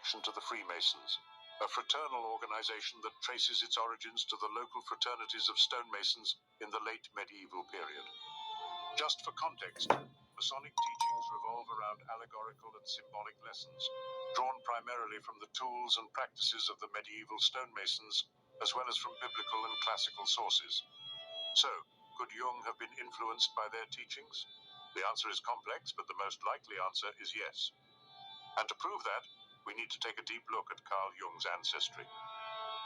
connection to the Freemasons, a fraternal organization that traces its origins to the local fraternities of stonemasons in the late medieval period. Just for context, Masonic teachings revolve around allegorical and symbolic lessons, drawn primarily from the tools and practices of the medieval stonemasons, as well as from biblical and classical sources. So, could Jung have been influenced by their teachings? The answer is complex, but the most likely answer is yes. And to prove that, we need to take a deep look at Carl Jung's ancestry.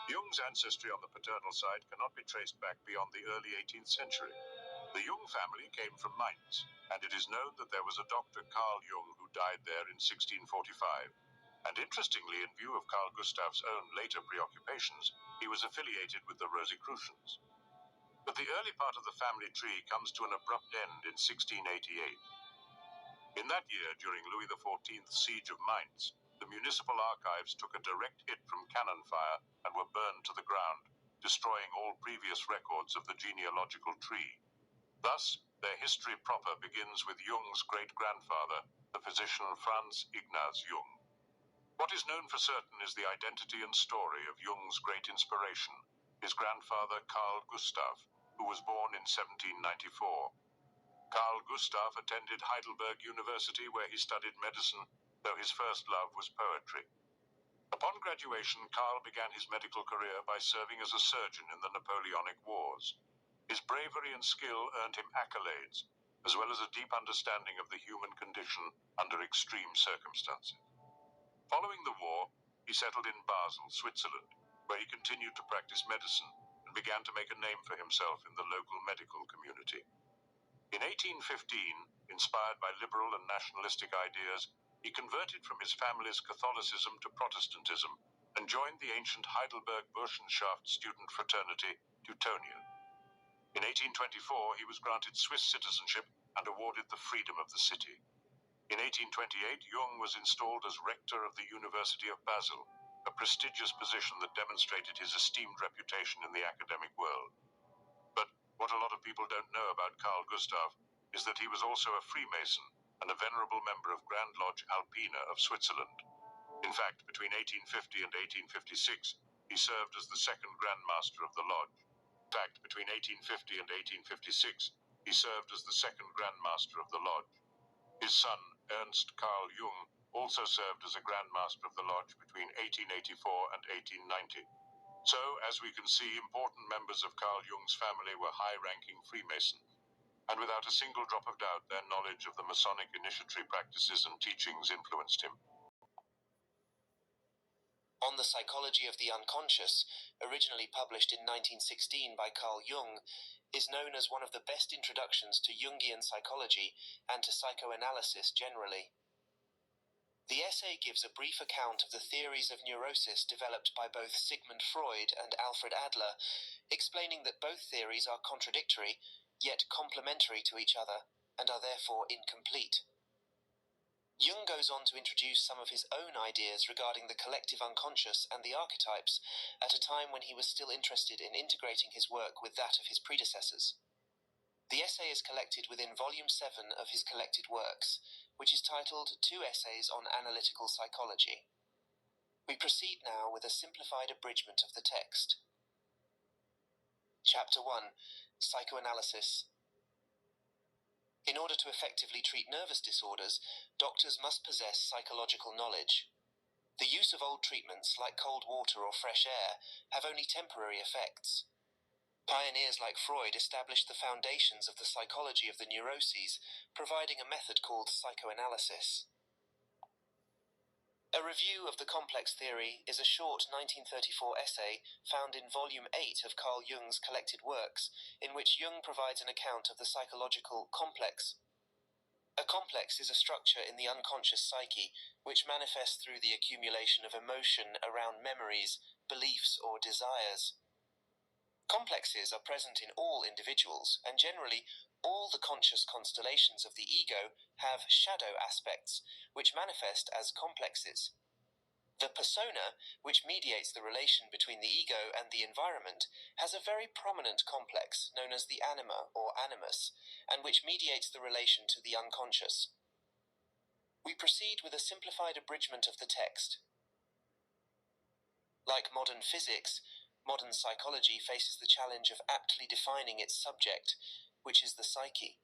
Jung's ancestry on the paternal side cannot be traced back beyond the early 18th century. The Jung family came from Mainz, and it is known that there was a Dr. Carl Jung who died there in 1645. And interestingly, in view of Carl Gustav's own later preoccupations, he was affiliated with the Rosicrucians. But the early part of the family tree comes to an abrupt end in 1688. In that year, during Louis XIV's siege of Mainz, the municipal archives took a direct hit from cannon fire and were burned to the ground, destroying all previous records of the genealogical tree. Thus, their history proper begins with Jung's great-grandfather, the physician Franz Ignaz Jung. What is known for certain is the identity and story of Jung's great inspiration, his grandfather Carl Gustav, who was born in 1794. Carl Gustav attended Heidelberg University, where he studied medicine, though his first love was poetry. Upon graduation, Carl began his medical career by serving as a surgeon in the Napoleonic Wars. His bravery and skill earned him accolades, as well as a deep understanding of the human condition under extreme circumstances. Following the war, he settled in Basel, Switzerland, where he continued to practice medicine and began to make a name for himself in the local medical community. In 1815, inspired by liberal and nationalistic ideas, he converted from his family's Catholicism to Protestantism and joined the ancient Heidelberg Burschenschaft student fraternity, Teutonia. In 1824, he was granted Swiss citizenship and awarded the freedom of the city. In 1828, Jung was installed as rector of the University of Basel, a prestigious position that demonstrated his esteemed reputation in the academic world. But what a lot of people don't know about Carl Gustav is that he was also a Freemason and a venerable member of Grand Lodge Alpina of Switzerland. In fact, between 1850 and 1856, he served as the second Grand Master of the Lodge. In fact, between 1850 and 1856, he served as the second Grand Master of the Lodge. His son, Ernst Carl Jung, also served as a Grand Master of the Lodge between 1884 and 1890. So, as we can see, important members of Carl Jung's family were high-ranking Freemasons, and without a single drop of doubt, their knowledge of the Masonic initiatory practices and teachings influenced him. On the Psychology of the Unconscious, originally published in 1916 by Carl Jung, is known as one of the best introductions to Jungian psychology and to psychoanalysis generally. The essay gives a brief account of the theories of neurosis developed by both Sigmund Freud and Alfred Adler, explaining that both theories are contradictory, yet complementary to each other, and are therefore incomplete. Jung goes on to introduce some of his own ideas regarding the collective unconscious and the archetypes at a time when he was still interested in integrating his work with that of his predecessors. The essay is collected within Volume 7 of his collected works, which is titled Two Essays on Analytical Psychology. We proceed now with a simplified abridgment of the text. Chapter 1. Psychoanalysis. In order to effectively treat nervous disorders, doctors must possess psychological knowledge. The use of old treatments, like cold water or fresh air, have only temporary effects. Pioneers like Freud established the foundations of the psychology of the neuroses, providing a method called psychoanalysis. A review of the complex theory is a short 1934 essay found in Volume 8 of Carl Jung's collected works, in which Jung provides an account of the psychological complex. A complex is a structure in the unconscious psyche which manifests through the accumulation of emotion around memories, beliefs, or desires. Complexes are present in all individuals, and generally all the conscious constellations of the ego have shadow aspects, which manifest as complexes. The persona, which mediates the relation between the ego and the environment, has a very prominent complex known as the anima or animus, and which mediates the relation to the unconscious. We proceed with a simplified abridgment of the text. Like modern physics, modern psychology faces the challenge of aptly defining its subject, which is the psyche.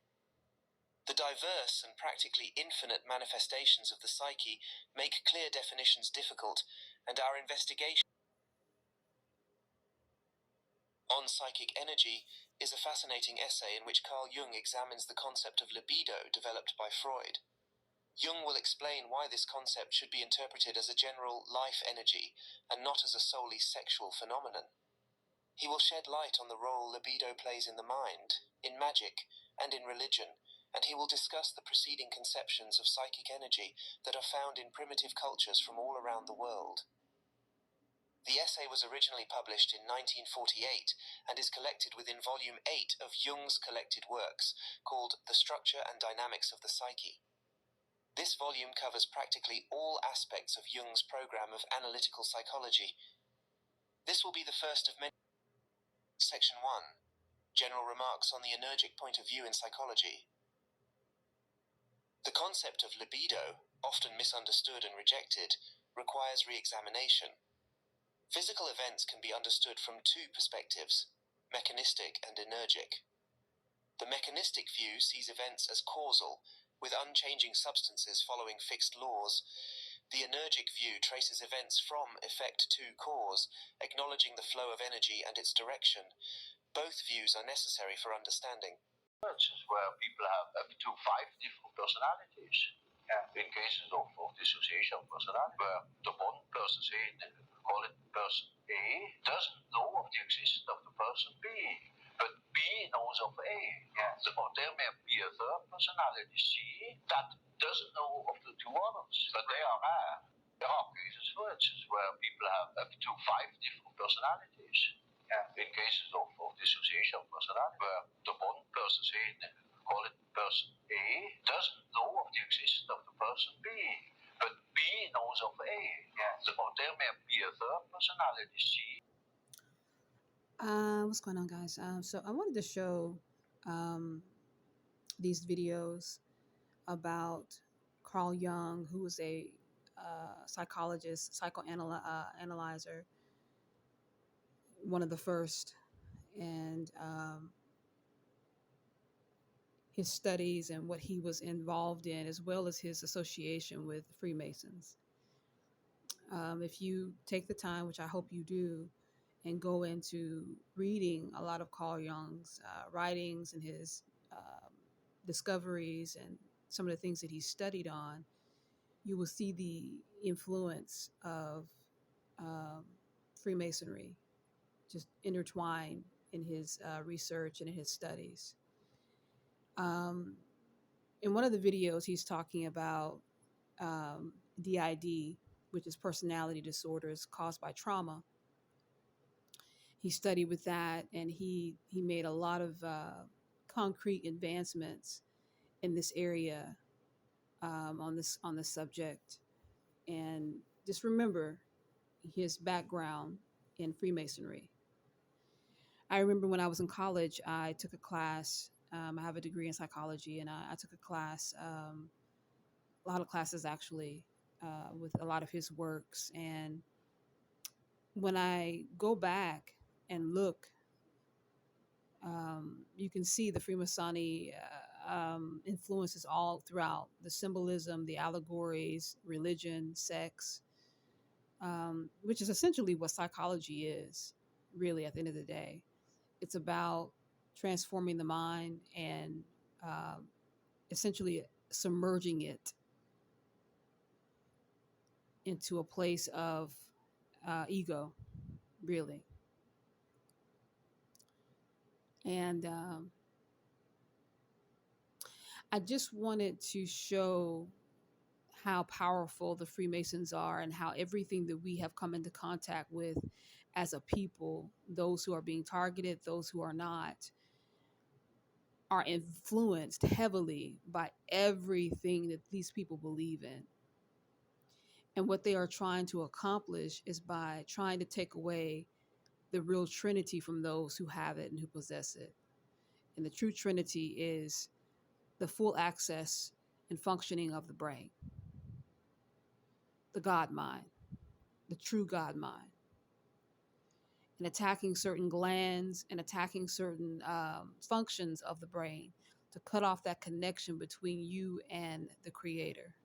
The diverse and practically infinite manifestations of the psyche make clear definitions difficult, and our investigation on psychic energy is a fascinating essay in which Carl Jung examines the concept of libido developed by Freud. Jung will explain why this concept should be interpreted as a general life energy and not as a solely sexual phenomenon. He will shed light on the role libido plays in the mind, in magic, and in religion, and he will discuss the preceding conceptions of psychic energy that are found in primitive cultures from all around the world. The essay was originally published in 1948 and is collected within Volume 8 of Jung's collected works called The Structure and Dynamics of the Psyche. This volume covers practically all aspects of Jung's program of analytical psychology. This will be the first of many. Section 1. General remarks on the energic point of view in psychology. The concept of libido, often misunderstood and rejected, requires re-examination. Physical events can be understood from two perspectives, mechanistic and energic. The mechanistic view sees events as causal, with unchanging substances following fixed laws. The energic view traces events from effect to cause, acknowledging the flow of energy and its direction. Both views are necessary for understanding. Where people have up to 5 different personalities. In cases of dissociation personality, where the one person, say, call it person A, doesn't know of the existence of the person B, but B knows of A. So there may be a third personality, C, that doesn't know of the two others, but they are rare. There are cases, for instance, where people have up to 5 different personalities. In cases of dissociation personality, where the one person, say, call it person A, doesn't know of the existence of the person B, but B knows of A. So there may be a third personality, C. What's going on, guys? So I wanted to show these videos about Carl Jung, who was a psychologist, psychoanalyzer, one of the first, and his studies and what he was involved in, as well as his association with Freemasons. If you take the time, which I hope you do, and go into reading a lot of Carl Jung's writings and his discoveries and some of the things that he studied on, you will see the influence of Freemasonry just intertwined in his research and in his studies. In one of the videos, he's talking about DID, which is personality disorders caused by trauma. He studied with that, and he made a lot of concrete advancements in this area on this subject. And just remember his background in Freemasonry. I remember when I was in college, I took a class. I have a degree in psychology, and I took a class, a lot of classes actually, with a lot of his works. And when I go back and look, you can see the Freemasonic influences all throughout the symbolism, the allegories, religion, sex, which is essentially what psychology is, really, at the end of the day. It's about transforming the mind and essentially submerging it into a place of ego, really. And I just wanted to show how powerful the Freemasons are and how everything that we have come into contact with as a people, those who are being targeted, those who are not, are influenced heavily by everything that these people believe in. And what they are trying to accomplish is by trying to take away the real Trinity from those who have it and who possess it. And the true Trinity is the full access and functioning of the brain, the God mind, the true God mind. and attacking certain glands and attacking certain functions of the brain to cut off that connection between you and the creator,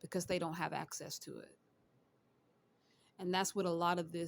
because they don't have access to it. And that's what a lot of this